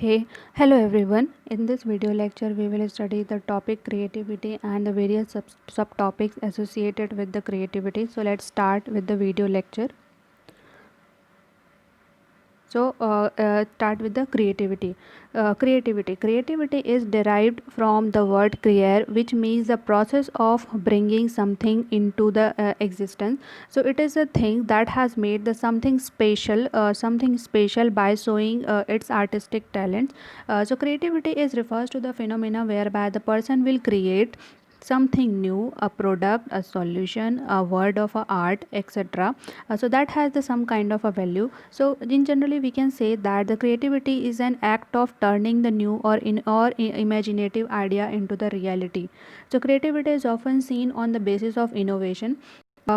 Hey, hello everyone. In this video lecture, we will study the topic creativity and the various subtopics associated with the creativity. So, let's start with the video lecture. Start with the creativity. Creativity is derived from the word creare, which means the process of bringing something into the existence. So it is a thing that has made the something special by showing its artistic talents. So creativity is refers to the phenomena whereby the person will create something new, a product, a solution, a word of a art, etc. So that has some kind of a value. So in generally we can say that the creativity is an act of turning the new or imaginative idea into the reality. So creativity is often seen on the basis of innovation.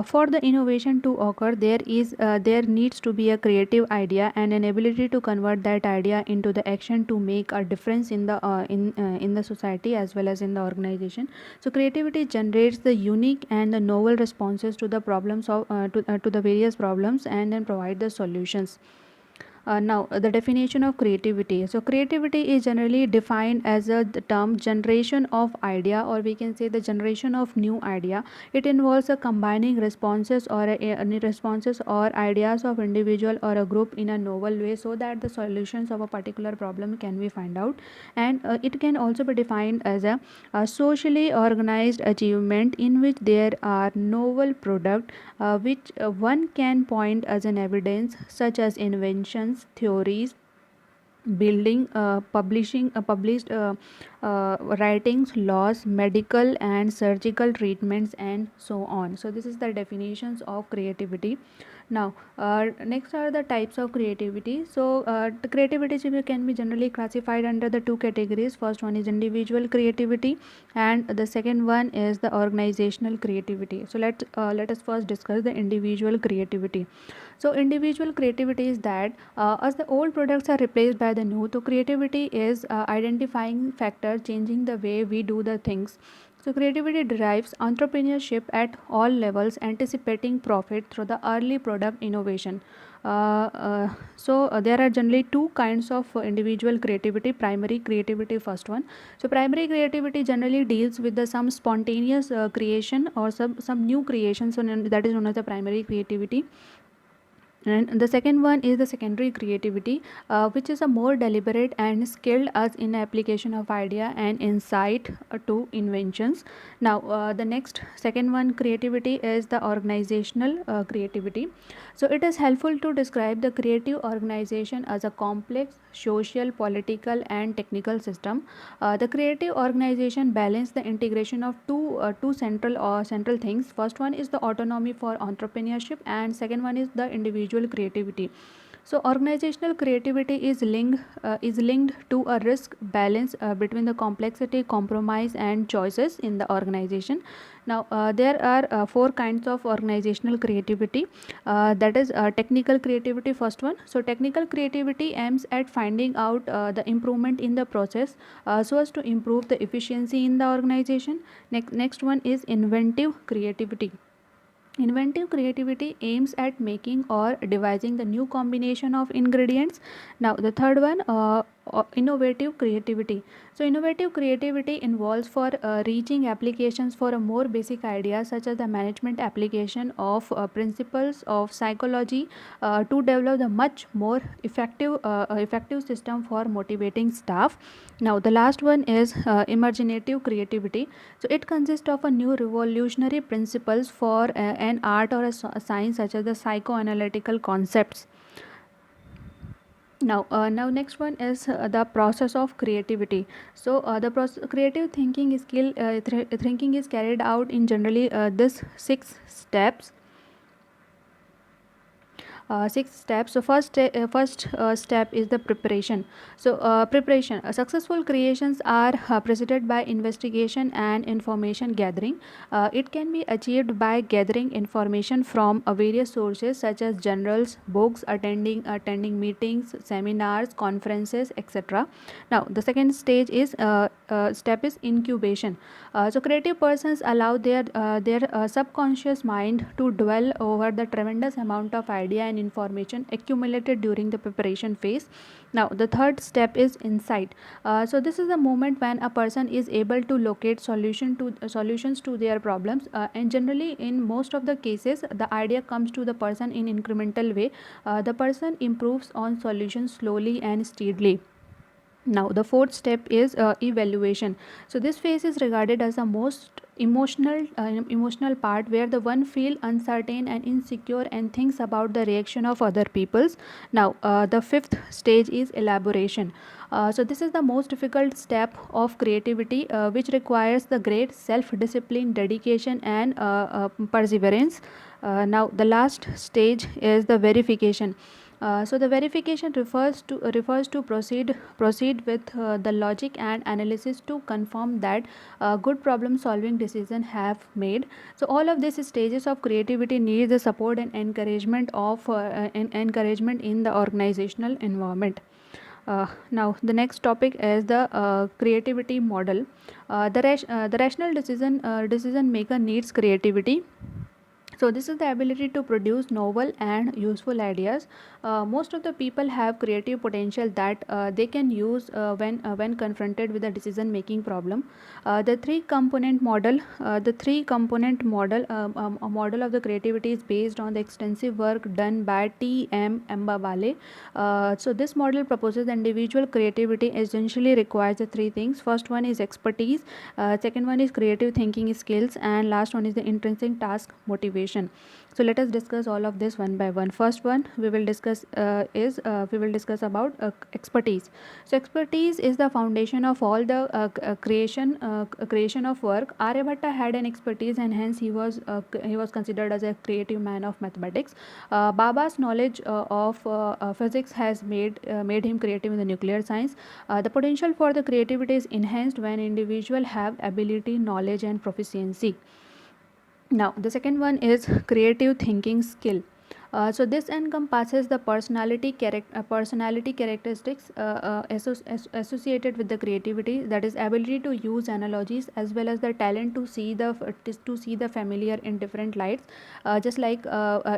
For the innovation to occur, there needs to be a creative idea and an ability to convert that idea into the action to make a difference in the society as well as in the organization. So creativity generates the unique and the novel responses to the to the various problems and then provide the solutions. Now, the definition of creativity. So, creativity is generally defined as the term generation of idea, or we can say the generation of new idea. It involves a combining responses responses or ideas of individual or a group in a novel way, so that the solutions of a particular problem can be found out. And it can also be defined as a socially organized achievement in which there are novel product which one can point as an evidence, such as inventions, theories, building, published writings, laws, medical and surgical treatments, and so on. So this is the definitions of creativity. Now, next are the types of creativity. So the creativity can be generally classified under the two categories. First one is individual creativity, and the second one is the organizational creativity. So let us first discuss the individual creativity. So individual creativity is that as the old products are replaced by the new, so creativity is identifying factor changing the way we do the things. So creativity derives entrepreneurship at all levels, anticipating profit through the early product innovation. There are generally two kinds of individual creativity. Primary creativity, first one. So primary creativity generally deals with the some spontaneous creation or some new creation. So that is known as the primary creativity. And the second one is the secondary creativity, which is a more deliberate and skilled as in application of idea and insight to inventions. Now the next second one creativity is the organizational creativity. So it is helpful to describe the creative organization as a complex social, political and technical system. The creative organization balance the integration of two central things. First one is the autonomy for entrepreneurship, and second one is the individual creativity. So organizational creativity is linked to a risk balance between the complexity, compromise and choices in the organization. Now there are four kinds of organizational creativity. That is technical creativity, first one. So technical creativity aims at finding out the improvement in the process so as to improve the efficiency in the organization. Next one is inventive creativity. Inventive creativity aims at making or devising the new combination of ingredients. Now, the third one, innovative creativity. So, innovative creativity involves for reaching applications for a more basic idea, such as the management application of principles of psychology to develop the much more effective system for motivating staff. Now, the last one is imaginative creativity. So it consists of a new revolutionary principles for an art or a science, such as the psychoanalytical concepts. Now next one is the process of creativity. So creative thinking is carried out in generally this six steps. So first step is the preparation. So preparation, successful creations are preceded by investigation and information gathering. It can be achieved by gathering information from various sources such as journals, books, attending meetings, seminars, conferences, etc. Now the second stage is step is incubation. So creative persons allow their subconscious mind to dwell over the tremendous amount of idea and information accumulated during the preparation phase. Now, the third step is insight. So this is the moment when a person is able to locate solutions to their problems, and generally in most of the cases the idea comes to the person in incremental way. The person improves on solutions slowly and steadily. Now, the fourth step is evaluation. So this phase is regarded as the most emotional part, where the one feel uncertain and insecure and thinks about the reaction of other peoples. Now, the fifth stage is elaboration. So this is the most difficult step of creativity, which requires the great self discipline, dedication, and perseverance. Now, the last stage is the verification. So the verification refers to proceed with the logic and analysis to confirm that good problem solving decision have made. So all of these stages of creativity need the support and encouragement in the organizational environment. Now, the next topic is the creativity model. The rational decision maker needs creativity. So this is the ability to produce novel and useful ideas. Most of the people have creative potential that they can use when confronted with a decision making problem. The three component model a model of the creativity is based on the extensive work done by T.M. Mbabale. So this model proposes that individual creativity essentially requires the three things. First one is expertise, second one is creative thinking skills, and last one is the intrinsic task motivation. So let us discuss all of this one by one. First one we will discuss about expertise. So expertise is the foundation of all the creation of work. Aryabhatta had an expertise, and hence he was considered as a creative man of mathematics. Baba's knowledge of physics has made him creative in the nuclear science. The potential for the creativity is enhanced when individual have ability, knowledge, and proficiency. Now, the second one is creative thinking skill. So this encompasses the personality characteristics associated with the creativity, that is ability to use analogies as well as the talent to see the familiar in different lights, just like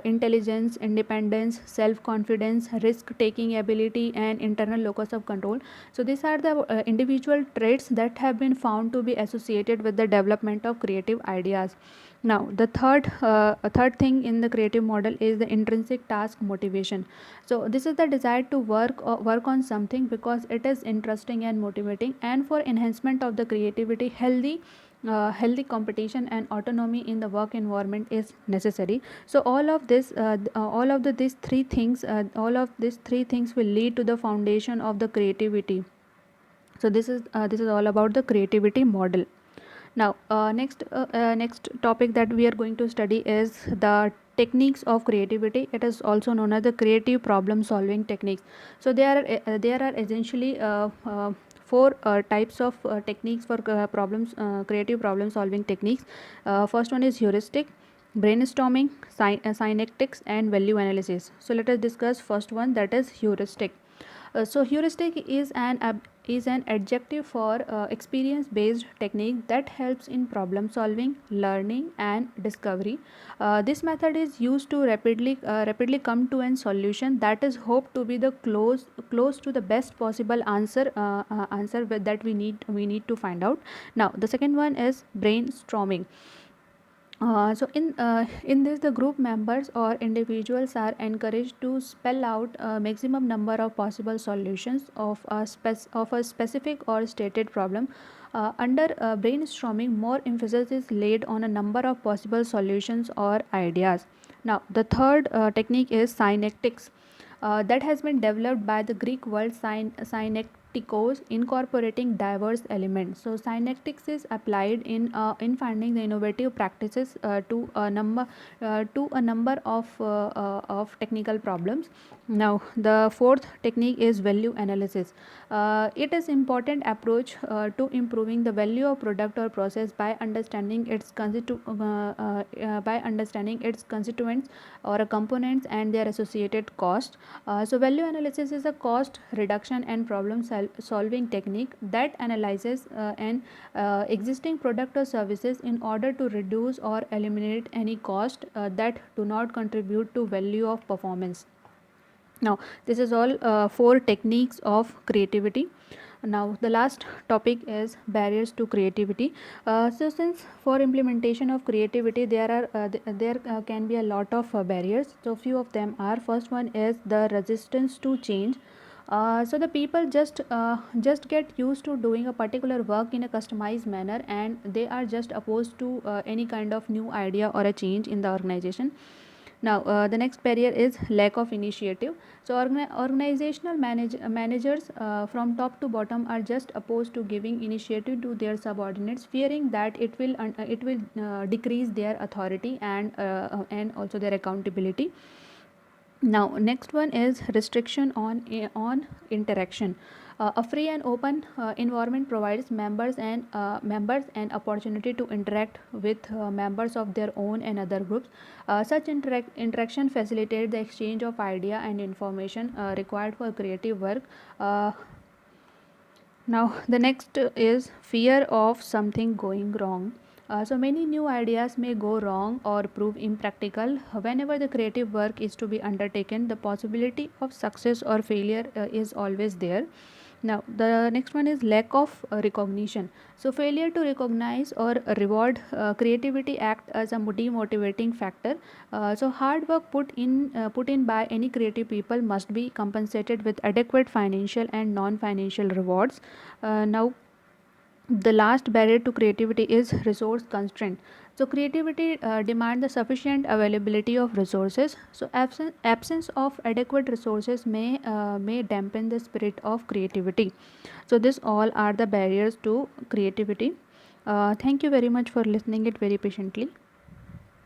intelligence, independence, self confidence, risk taking ability, and internal locus of control. So these are the individual traits that have been found to be associated with the development of creative ideas. Now, the third thing in the creative model is the intrinsic task motivation. So this is the desire to work on something because it is interesting and motivating, and for enhancement of the creativity, healthy competition and autonomy in the work environment is necessary. So all of these three things will lead to the foundation of the creativity. So this is all about the creativity model. Now, next topic that we are going to study is the techniques of creativity. It is also known as the creative problem solving techniques. So there are essentially four types of techniques for creative problem solving techniques. First one is heuristic, brainstorming, synectics, and value analysis. So let us discuss first one, that is heuristic. So heuristic is an adjective for experience based technique that helps in problem solving, learning, and discovery. This method is used to rapidly come to a solution that is hoped to be the close to the best possible answer that we need to find out. Now, the second one is brainstorming. In this, the group members or individuals are encouraged to spell out a maximum number of possible solutions of a specific or stated problem. Under brainstorming, more emphasis is laid on a number of possible solutions or ideas. Now, the third technique is synectics. That has been developed by the Greek word synectikos, incorporating diverse elements. So synectics is applied in finding the innovative practices to a number of technical problems. Now, the fourth technique is value analysis. It is important approach to improving the value of product or process by understanding its constituents or components and their associated cost. So value analysis is a cost reduction and problem solving technique that analyzes an existing product or services in order to reduce or eliminate any cost that do not contribute to value of performance. Now, this is all four techniques of creativity. Now, the last topic is barriers to creativity. So, since for implementation of creativity, there can be a lot of barriers. So, few of them are: first one is the resistance to change. So the people just get used to doing a particular work in a customized manner, and they are just opposed to any kind of new idea or a change in the organization. Now, the next barrier is lack of initiative. So, organizational managers from top to bottom are just opposed to giving initiative to their subordinates, fearing that it will decrease their authority and also their accountability. Now, next one is restriction on interaction. A free and open environment provides members an opportunity to interact with members of their own and other groups. Such interaction facilitates the exchange of idea and information required for creative work. Now, the next is fear of something going wrong. So, many new ideas may go wrong or prove impractical. Whenever the creative work is to be undertaken, the possibility of success or failure is always there. Now, the next one is lack of recognition. So, failure to recognize or reward creativity act as a demotivating factor. So, hard work put in by any creative people must be compensated with adequate financial and non-financial rewards. Now, the last barrier to creativity is resource constraint. So creativity demands the sufficient availability of resources. So absence of adequate resources may dampen the spirit of creativity. So this all are the barriers to creativity. Thank you very much for listening it very patiently.